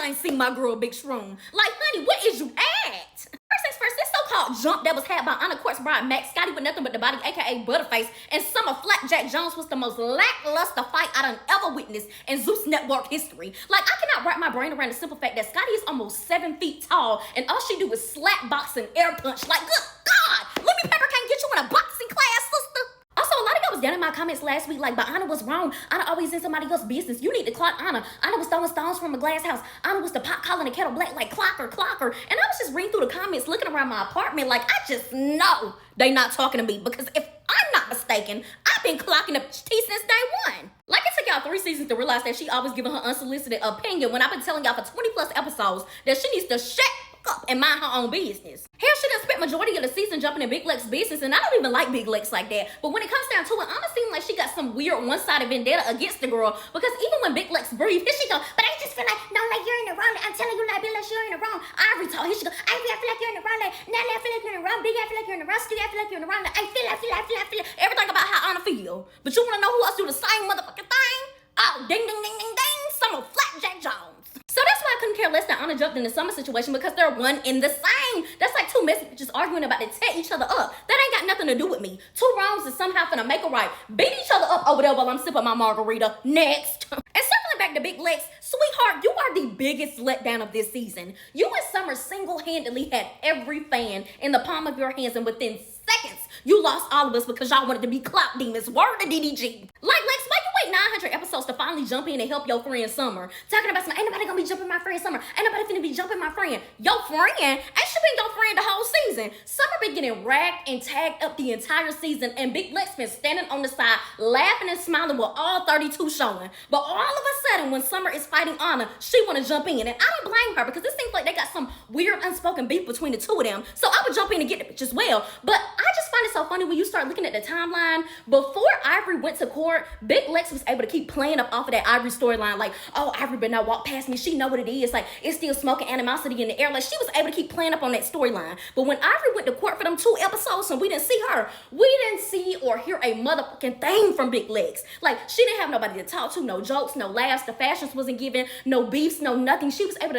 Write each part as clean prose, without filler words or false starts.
ain't seen my girl Big Shroom. Like, honey, what is you at? First things first, this so-called jump that was had by Honor Court's bride Max Scotty with nothing but the body, aka Butterface, and Summer Flapjack Jones was the most lackluster fight I done ever witnessed in Zeus Network history. Like, I cannot wrap my brain around the simple fact that Scotty is almost 7 feet tall, and all she do is slap box and air punch. Like, good God, Libby Pepper can't get you in a boxing class, sister. Also, a lot of y'all was down in my comments last week like, but Anna was wrong. Anna always in somebody else's business. You need to clock Anna. Anna was throwing stones from a glass house. Anna was the pot calling the kettle black like clocker. And I was just reading through the comments, looking around my apartment like, I just know they not talking to me, because if I'm not mistaken, I've been clocking the tea since day one. Like, it took y'all 3 seasons to realize that she always giving her unsolicited opinion when I've been telling y'all for 20 plus episodes that she needs to shut up and mind her own business. Hell, she done spent majority of the season jumping in Big Lex's business, and I don't even like Big Lex like that. But when it comes down to it, Anna seems like she got some weird one-sided vendetta against the girl, because even when Big Lex breathed, here she go, but I just feel like, no, like you're in the wrong. I'm telling you, like, Big Lex, you're in the wrong. Ivory told, here she go, Ivory, I feel like you're in the wrong. Like, Natalie, I feel like you're in the wrong. Big, I feel like you're in the wrong. Stu, I feel like you're in the wrong. Like, I feel everything about how Anna feel. But you wanna know who else do the same motherfucking thing? Oh, ding, ding, ding, ding, ding, Summer Flapjack Jones. So that's why I couldn't care less that Anna jumped in the Summer situation, because they're one in the same. That's like two messy bitches arguing about to tear each other up. That ain't got nothing to do with me. 2 wrongs is somehow finna make a right. Beat each other up over there while I'm sipping my margarita. Next. And circling back to Big Lex, sweetheart, you are the biggest letdown of this season. You and Summer single-handedly had every fan in the palm of your hands, and within seconds, you lost all of us because y'all wanted to be clout demons. Word to DDG. Like, Lex, why you wait 900 episodes to finally jump in and help your friend Summer? Talking about some, ain't nobody gonna be jumping my friend Summer. Ain't nobody finna be jumping my friend. Your friend? Ain't she been your friend the whole season? Summer been getting ragged and tagged up the entire season, and Big Lex been standing on the side, laughing and smiling with all 32 showing. But all of a sudden, when Summer is fighting Anna, she wanna jump in. And I don't blame her, because it seems like they got some weird unspoken beef between the two of them. So I would jump in and get the bitch as well. But I just find it so funny when you start looking at the timeline. Before Ivory went to court, Big Lex was able to keep playing up off of that Ivory storyline, like, oh, Ivory better not walk past me. She know what it is. Like, it's still smoking animosity in the air. Like, she was able to keep playing up on that storyline. But when Ivory went to court for them 2 episodes and we didn't see her, we didn't see or hear a motherfucking thing from Big Lex. Like, she didn't have nobody to talk to, no jokes, no laughs, the fashions wasn't given, no beefs, no nothing. She wasn't able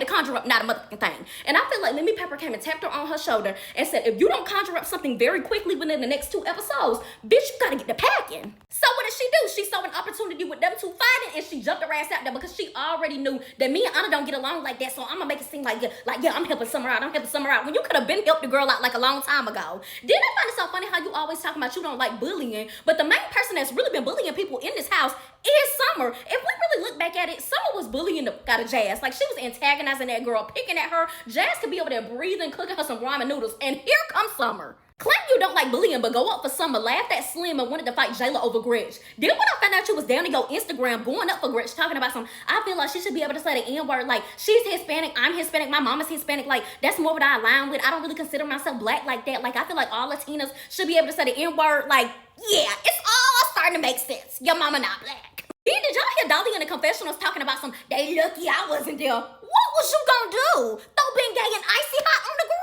to conjure up not a motherfucking thing. And I feel like Libby Pepper came and tapped her on her shoulder and said, if you don't conjure up something very quickly within the next 2 episodes, bitch, you gotta get the packing. So what did she do? She saw an opportunity with them 2 fighting, and she jumped her ass out there because she already knew that me and Anna don't get along like that. So I'm gonna make it seem like, yeah, I'm helping Summer out. I'm helping Summer out. When you could have been helped the girl out like a long time ago. Then I find it so funny how you always talking about you don't like bullying, but the main person that's really been bullying people in this house is Summer. If we really look back at it, Summer was bullying the out of Jazz. Like, she was antagonizing that girl, picking at her. Jazz could be over there breathing, cooking her some ramen noodles, and here comes Summer. Claim you don't like bullying, but go up for Summer, laughed at Slim, and wanted to fight Jayla over Gretch. Then when I found out you was down to your Instagram going up for Gretch, talking about some, I feel like she should be able to say the N-word, like, she's Hispanic, I'm Hispanic, my mama's Hispanic, like, that's more what I align with. I don't really consider myself black like that. Like, I feel like all Latinas should be able to say the N-word. Like, yeah, it's all starting to make sense. Your mama not black. Then did y'all hear Dolly in the confessionals talking about some, they lucky I wasn't there? What was you gonna do? Throw Bengay and Icy Hot on the girls?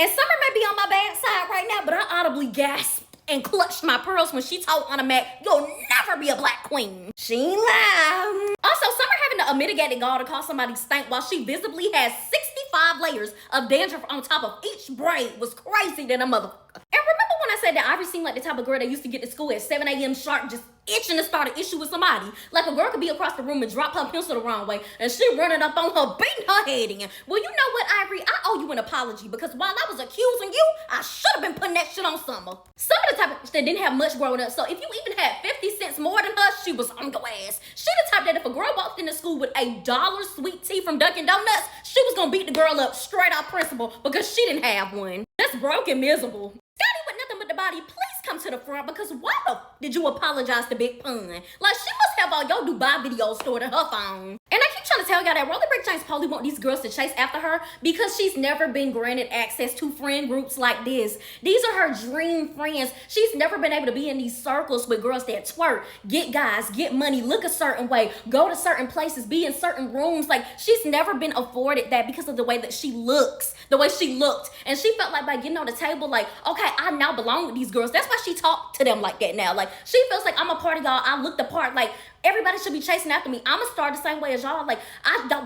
And Summer may be on my bad side right now, but I audibly gasped and clutched my pearls when she told Anna Mac, you'll never be a black queen. She ain't lying. Also, Summer having the unmitigated gall to call somebody stank while she visibly has 65 layers of dandruff on top of each braid was crazy than a motherfucker. And remember when I said that Ivory seemed like the type of girl that used to get to school at 7 a.m. sharp, just itching to start an issue with somebody? Like, a girl could be across the room and drop her pencil the wrong way, and she running up on her, beating her head in. Well, you know what, Ivory? I owe you an apology, because while I was accusing you, I should have been putting that shit on Summer. Some of the type of that didn't have much growing up, so if you even had 50 cents more than her, she was on your ass. She the type that if a girl walked into school with $1 sweet tea from Dunkin' Donuts, she was gonna beat the girl up straight off principle because she didn't have one. That's broke and miserable. Scotty with nothing but the body, please come to the front, because why the f did you apologize to Big Pun? Like, she must have all your Dubai videos stored in her phone. And I keep trying to tell y'all that Rolly Brick James probably want these girls to chase after her because she's never been granted access to friend groups like this. These are her dream friends. She's never been able to be in these circles with girls that twerk, get guys, get money, look a certain way, go to certain places, be in certain rooms. Like, she's never been afforded that because of the way that she looks, the way she looked. And she felt like by getting on the table, like, okay, I now belong with these girls. That's why she talked to them like that now. Like, she feels like I'm a part of y'all. I look the part. Like, everybody should be chasing after me. I'ma start the same way as y'all. Like,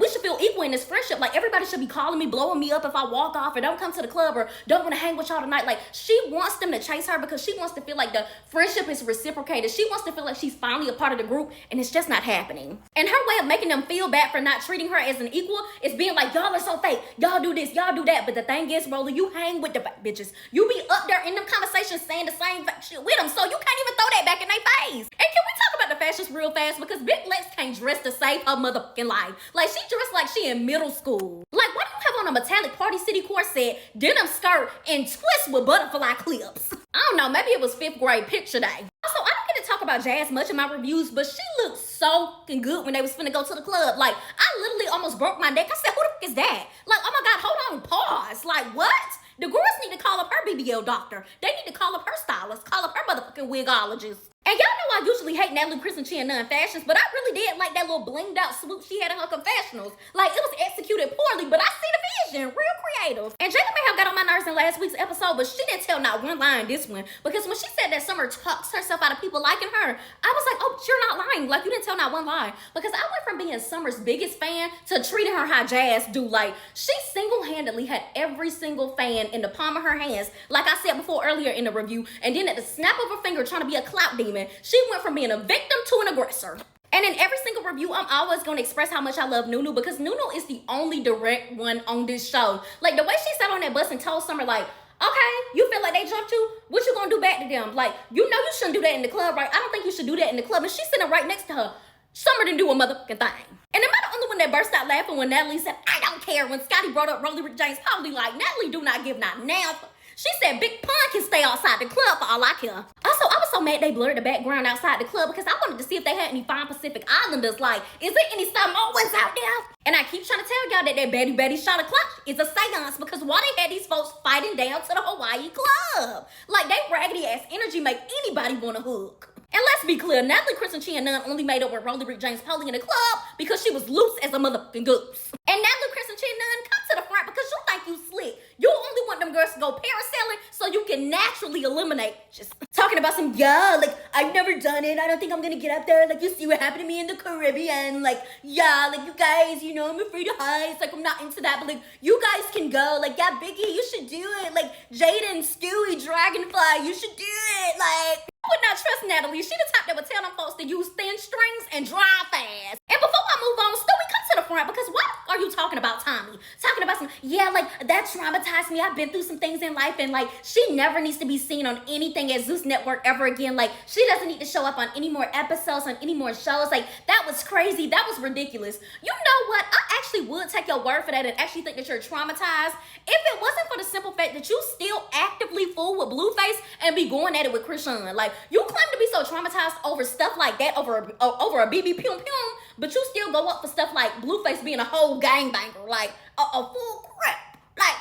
we should feel equal in this friendship. Like, everybody should be calling me, blowing me up if I walk off or don't come to the club or don't want to hang with y'all tonight. Like, she wants them to chase her because she wants to feel like the friendship is reciprocated. She wants to feel like she's finally a part of the group, and it's just not happening. And her way of making them feel bad for not treating her as an equal is being like, y'all are so fake. Y'all do this, y'all do that. But the thing is, Roller, you hang with the bitches. You be up there in them conversations saying the same shit with them, so you can't even throw that back in their face. And can we talk about the fashions real fast? Because Big Lex can't dress to save her motherfucking life. Like, she dressed like she in middle school. Like, why do you have on a metallic Party City corset, denim skirt, and twist with butterfly clips? I don't know, maybe it was 5th grade picture day. Also, I don't get to talk about Jazz much in my reviews, but she looked so fucking good when they was finna go to the club. Like, I literally almost broke my neck. I said, who the fuck is that? Like, oh my God, hold on, pause. Like, what? The girls need to call up her BBL doctor. They need to call up her stylist, call up her motherfucking wigologist. And y'all know I usually hate Natalie, Chris, and Chia Nunn fashions, but I really did like that little blinged out swoop she had in her confessionals. Like, it was executed poorly, but I see the vision. Real creative. And Jada may have got on my nerves in last week's episode, but she didn't tell not one lie in this one. Because when she said that Summer talks herself out of people liking her, I was like, oh, you're not lying. Like, you didn't tell not one lie. Because I went from being Summer's biggest fan to treating her how Jazz do. Like, she single-handedly had every single fan in the palm of her hands, like I said before earlier in the review, and then at the snap of her finger trying to be a clout demon, she went from being a victim to an aggressor. And in every single review, I'm always going to express how much I love Nunu, because Nunu is the only direct one on this show. Like, the way she sat on that bus and told Summer, like, okay, you feel like they jumped you? What you gonna do back to them? Like, you know you shouldn't do that in the club, right? I don't think you should do that in the club. And she's sitting right next to her. Summer didn't do a motherfucking thing. And am I the only one that burst out laughing when Natalie said, I don't care, when Scotty brought up Rolly Rick James? Probably like, Natalie do not give not now. She said Big Pun can stay outside the club for all I care. Also, I was so mad they blurred the background outside the club because I wanted to see if they had any fine Pacific Islanders. Like, is there any Samoans out there? And I keep trying to tell y'all that Betty shot a clock is a seance, because why they had these folks fighting down to the Hawaii club? Like, they raggedy ass energy make anybody want to hook. And let's be clear, Natalie, Chris, and Chia Nunn only made up with Rolly Rick James Polly in the club because she was loose as a motherfucking goose. And Natalie, Chris, and Chia Nunn, come to the front because you think you slick. You only want them girls to go parasailing so you can naturally eliminate. Just talking about some, yeah, like, I've never done it. I don't think I'm gonna get up there. Like, you see what happened to me in the Caribbean. Like, yeah, like, you guys, you know, I'm afraid of heights. Like, I'm not into that. But, like, you guys can go. Like, yeah, Biggie, you should do it. Like, Jaden, Stewie, Dragonfly, you should do it. Like, I would not trust Natalie. She the type that would tell them folks to use thin strings and drive fast. And before I move on, Stewie, come to the front, because what are you talking about Tommy? Talking about some, yeah, like, that traumatized me. I've been through some things in life, and, like, she never needs to be seen on anything at Zeus Network ever again. Like, she doesn't need to show up on any more episodes, on any more shows. Like, that was crazy. That was ridiculous. You know what? I actually would take your word for that and actually think that you're traumatized if it wasn't for the simple fact that you still actively fool with Blueface and be going at it with Krishan. Like, you claim to be so traumatized over stuff like that, over a BB Pum Pum, but you still go up for stuff like Blueface being a whole gangbanger, like a full crap. Like,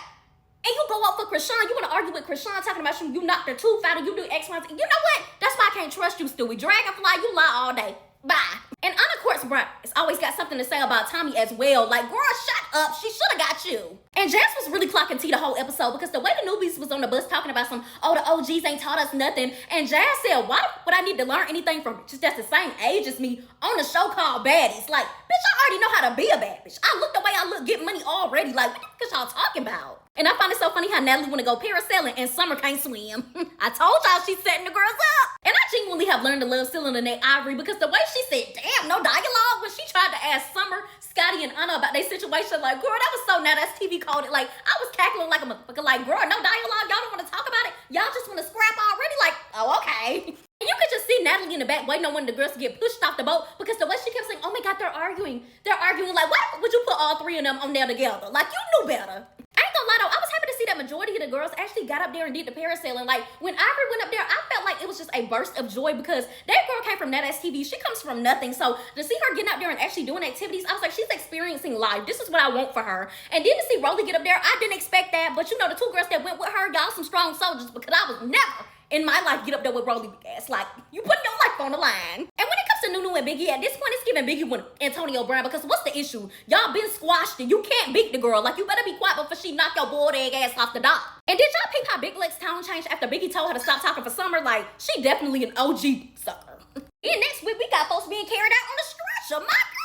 and you go up for Krishan, you want to argue with Krishan talking about you knocked her tooth out and you do X, Y, Z. You know what? That's why I can't trust you, Stewie. Dragonfly, you lie all day. Bye. And Anna Quartz Brown has always got something to say about Tommy as well. Like, girl, shut up. She should have got you. And Jazz was really clocking T the whole episode, because the way the newbies was on the bus talking about some, oh, the OGs ain't taught us nothing. And Jazz said, why would I need to learn anything from bitches that's the same age as me on a show called Baddies? Like, bitch, I already know how to be a bad bitch. I look the way I look, get money already. Like, what the fuck y'all talking about? And I find it so funny how Natalie want to go parasailing and Summer can't swim. I told y'all she's setting the girls up. And I genuinely have learned to love Cylinder and Ivory, because the way she said, damn, no dialogue, when she tried to ask Summer, Scotty, and Anna about their situation, like, girl, that was so now that's TV coded. Like, I was cackling like a motherfucker, like, girl, no dialogue, y'all don't want to talk about it? Y'all just want to scrap already? Like, oh, okay. And you could just see Natalie in the back waiting on one of the girls to get pushed off the boat, because the way she kept saying, oh my God, they're arguing. They're arguing. Like, why would you put all three of them on there together? Like, you knew better. I ain't gonna lie though, I was happy to see that majority of the girls actually got up there and did the parasailing. Like, when Ivory went up there, I felt like it was just a burst of joy, because that girl came from NetS TV. She comes from nothing. So to see her getting up there and actually doing activities, I was like, she's experiencing life. This is what I want for her. And then to see Rolly get up there, I didn't expect that. But you know, the two girls that went with her, y'all some strong soldiers, because I was never in my life get up there with Rolly big ass. Like, you putting your life on the line. And when it comes to Nunu and Biggie, at this point, it's giving Biggie with Antonio Brown, because what's the issue? Y'all been squashed and you can't beat the girl. Like, you better be quiet before she knock your boiled egg ass off the dock. And did y'all peep how Big Lex tone changed after Biggie told her to stop talking for Summer? Like, she definitely an OG sucker. Then next week, we got folks being carried out on the stretcher. My